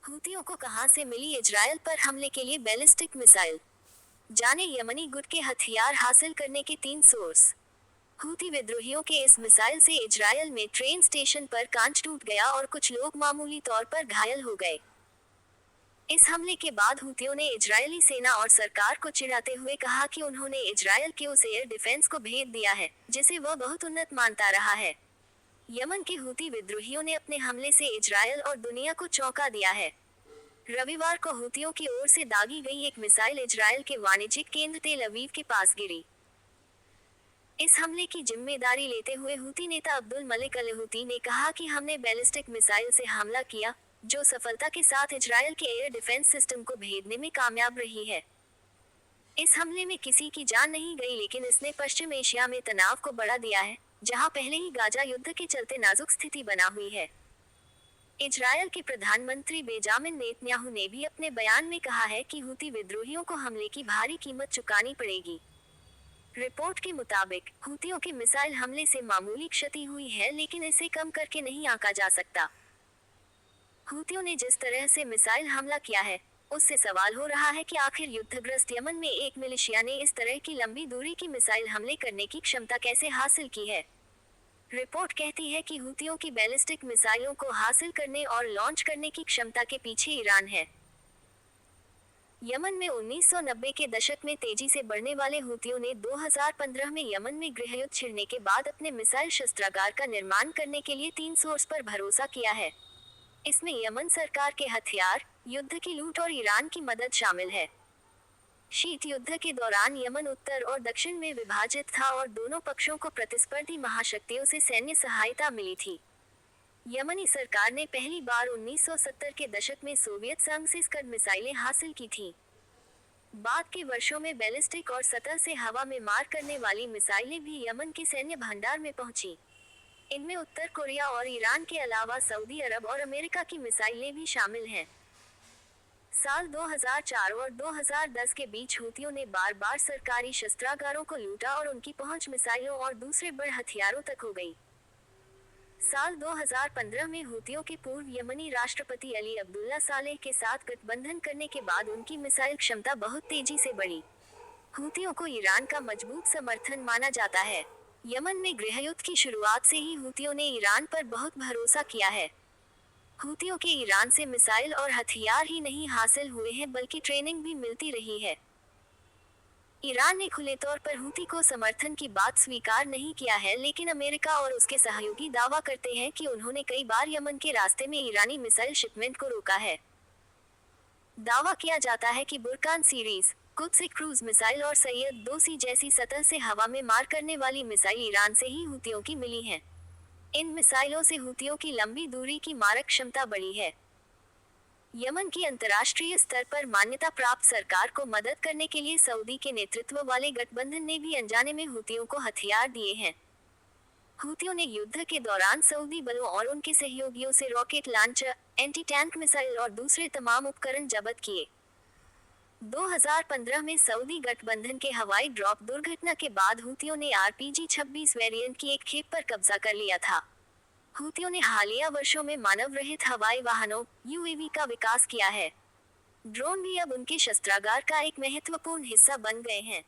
हूतियों को कहां से मिली इजरायल पर हमले के लिए बैलिस्टिक मिसाइल। जाने यमनी गुट के हथियार हासिल करने के 3 सोर्स। हूती विद्रोहियों के इस मिसाइल से इजरायल में ट्रेन स्टेशन पर कांच टूट गया और कुछ लोग मामूली तौर पर घायल हो गए। इस हमले के बाद हूतियों ने इजरायली सेना और सरकार को चिढ़ाते हुए कहा कि उन्होंने इजरायल के उस एयर डिफेंस को भेद दिया है जिसे वह बहुत उन्नत मानता रहा है। यमन के हूती विद्रोहियों ने अपने हमले से इजरायल और दुनिया को चौंका दिया है। रविवार को हूतियों की ओर से दागी गई एक मिसाइल इजरायल के वाणिज्यिक केंद्र तेल अवीव के पास गिरी। इस हमले की जिम्मेदारी लेते हुए हूती नेता अब्दुल मलिक अल हूती ने कहा कि हमने बैलिस्टिक मिसाइल से हमला किया, जो सफलता के साथ इजरायल के एयर डिफेंस सिस्टम को भेदने में कामयाब रही है। इस हमले में किसी की जान नहीं गई, लेकिन इसने पश्चिम एशिया में तनाव को बढ़ा दिया है, जहां पहले ही गाजा युद्ध के चलते नाजुक स्थिति बना हुई है। इजरायल के प्रधानमंत्री बेंजामिन नेतन्याहू ने भी अपने बयान में कहा है कि हूती विद्रोहियों को हमले की भारी कीमत चुकानी पड़ेगी। रिपोर्ट के मुताबिक हूतियों के मिसाइल हमले से मामूली क्षति हुई है, लेकिन इसे कम करके नहीं आंका जा सकता। हूतियों ने जिस तरह से मिसाइल हमला किया है, उससे सवाल हो रहा है कि आखिर युद्धग्रस्त यमन में एक मिलिशिया ने इस तरह की लंबी दूरी की मिसाइल हमले करने की क्षमता कैसे हासिल की है। रिपोर्ट कहती है कि हूतियों की बैलिस्टिक मिसाइलों को हासिल करने और लॉन्च करने की क्षमता के पीछे ईरान है। यमन में 1990 के दशक में तेजी से बढ़ने वाले हूतियों ने 2015 में यमन में गृहयुद्ध छिड़ने के बाद अपने मिसाइल शस्त्रागार का निर्माण करने के लिए 3 सोर्स पर भरोसा किया है। इसमें यमन सरकार के हथियार, युद्ध की लूट और ईरान की मदद शामिल है। शीत युद्ध के दौरान यमन उत्तर और दक्षिण में विभाजित था और दोनों पक्षों को प्रतिस्पर्धी महाशक्तियों से सैन्य सहायता मिली थी। यमनी सरकार ने पहली बार 1970 के दशक में सोवियत संघ से स्कड मिसाइलें हासिल की थीं। बाद के वर्षों में बैलिस्टिक और सतह से हवा में मार करने वाली मिसाइलें भी यमन के सैन्य भंडार में पहुंची। इनमें उत्तर कोरिया और ईरान के अलावा सऊदी अरब और अमेरिका की मिसाइलें भी शामिल हैं। साल 2004 और 2010 के बीच हूतियों ने बार बार सरकारी शस्त्रागारों को लूटा और उनकी पहुंच मिसाइलों और दूसरे बड़े हथियारों तक हो गई। साल 2015 में हूतियों के पूर्व यमनी राष्ट्रपति अली अब्दुल्ला सालेह के साथ गठबंधन करने के बाद उनकी मिसाइल क्षमता बहुत तेजी से बढ़ी। हूतियों को ईरान का मजबूत समर्थन माना जाता है। यमन में गृहयुद्ध की शुरुआत से ही हूतियों ने ईरान पर बहुत भरोसा किया है। हूतियों के ईरान से मिसाइल और हथियार ही नहीं हासिल हुए हैं, बल्कि ट्रेनिंग भी मिलती रही है। ईरान ने खुले तौर पर हूती को समर्थन की बात स्वीकार नहीं किया है, लेकिन अमेरिका और उसके सहयोगी दावा करते हैं कि उन्होंने कई बार यमन के रास्ते में ईरानी मिसाइल शिपमेंट को रोका है। दावा किया जाता है कि बुरकान सीरीज, कुद्स क्रूज मिसाइल और सैयद 2C जैसी सतह से हवा में मार करने वाली मिसाइल ईरान से ही हूतियों की मिली हैं। इन मिसाइलों से हूतियों की लंबी दूरी की मारक क्षमता बढ़ी है। यमन की अंतर्राष्ट्रीय स्तर पर मान्यता प्राप्त सरकार को मदद करने के लिए सऊदी के नेतृत्व वाले गठबंधन ने भी अनजाने में हूतियों को हथियार दिए हैं। हूतियों ने युद्ध के दौरान सऊदी बलों और उनके सहयोगियों से rocket launcher, anti tank missile और दूसरे तमाम उपकरण जब्त किए। 2015 में सऊदी गठबंधन के हवाई ड्रॉप दुर्घटना के बाद हूतियों ने RPG-26 वेरिएंट की एक खेप पर कब्जा कर लिया था। हूतियों ने हालिया वर्षों में मानव रहित हवाई वाहनों UAV का विकास किया है। ड्रोन भी अब उनके शस्त्रागार का एक महत्वपूर्ण हिस्सा बन गए हैं।